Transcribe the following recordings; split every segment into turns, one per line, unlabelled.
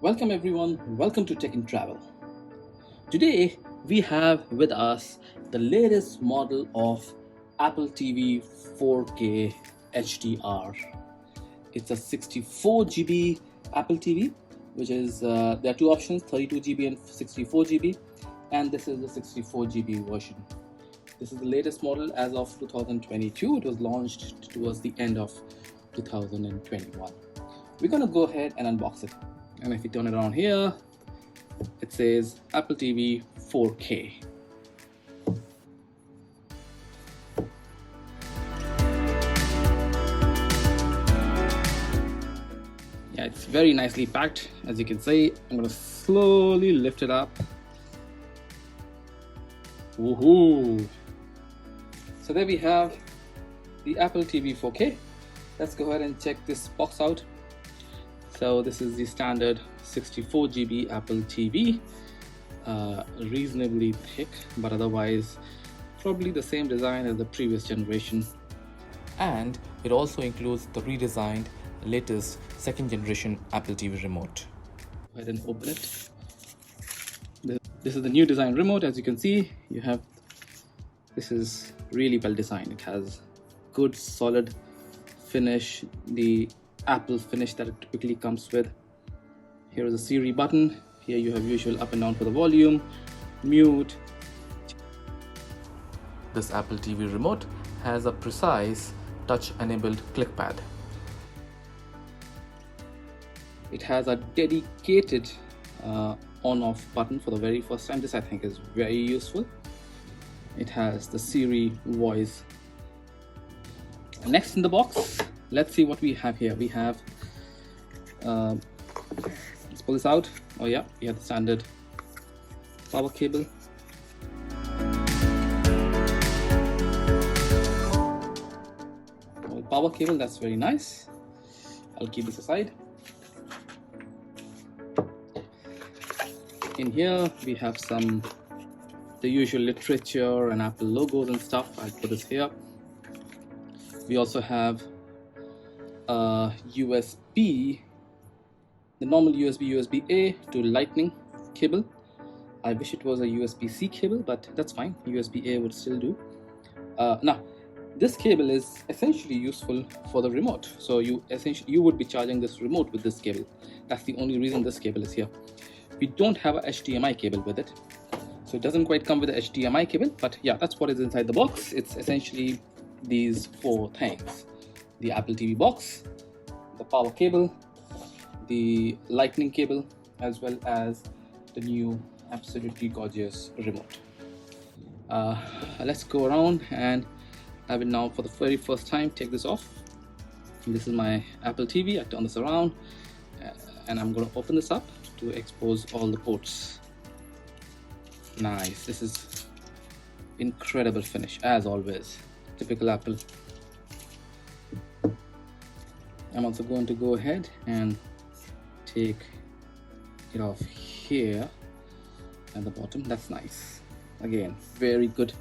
Welcome everyone, welcome to Tech and Travel. Today we have with us the latest model of Apple TV 4K HDR. It's a 64 GB Apple TV, which is, there are two options, 32 GB and 64 GB, and this is the 64 GB version. This is the latest model as of 2022. It was launched towards the end of 2021. We're going to go ahead and unbox it. And if you turn it around here, it says Apple TV 4K. Yeah, it's very nicely packed, as you can see. I'm going to slowly lift it up. Woohoo! So there we have the Apple TV 4K. Let's go ahead and check this box out. So this is the standard 64 GB Apple TV, reasonably thick, but otherwise probably the same design as the previous generation.
And it also includes the redesigned latest second generation Apple TV remote.
Go ahead and open it. This is the new design remote. As you can see, this is really well designed. It has good solid finish, the Apple finish that it typically comes with. Here is a Siri button. Here you have usual up and down for the volume, mute.
This Apple TV remote has a precise touch-enabled clickpad.
It has a dedicated on-off button for the very first time. This I think is very useful. It has the Siri voice. Next in the box, let's see what we have here. We have, let's pull this out. Oh yeah, we have the standard power cable. Power cable, that's very nice. I'll keep this aside. In here we have the usual literature and Apple logos and stuff. I'll put this here. We also have a USB, the normal USB-A to Lightning cable. I wish it was a USB-C cable, but that's fine. USB-A would still do. Now, this cable is essentially useful for the remote. So you would be charging this remote with this cable. That's the only reason this cable is here. We don't have a HDMI cable with it, so it doesn't quite come with a HDMI cable. But yeah, that's what is inside the box. It's essentially these four things: the Apple TV box, the power cable, the lightning cable, as well as the new absolutely gorgeous remote. Let's go around, and I will now for the very first time take this off. This is my Apple TV. I turn this around and I'm going to open this up to expose all the ports. Nice. This is incredible finish as always. Typical Apple. I'm also going to go ahead and take it off here at the bottom. That's nice. Again, very good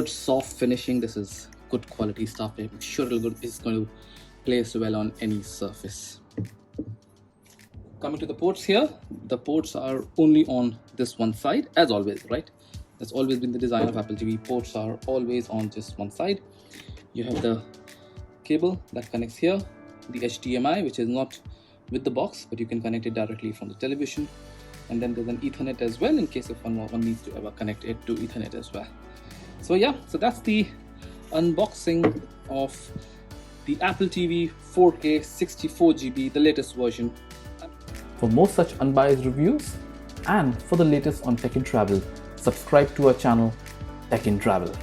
soft finishing. This is good quality stuff. I'm sure it's going to place well on any surface. Coming to the ports here, the ports are only on this one side, as always, right? That's always been the design of Apple TV. Ports are always on just one side. You have the cable that connects here, the HDMI, which is not with the box, but you can connect it directly from the television. And then there's an Ethernet as well, in case if one needs to ever connect it to Ethernet as well. So yeah, so that's the unboxing of the Apple TV 4K 64 GB, the latest version.
For more such unbiased reviews and for the latest on Tech and Travel, subscribe to our channel Tech and Travel.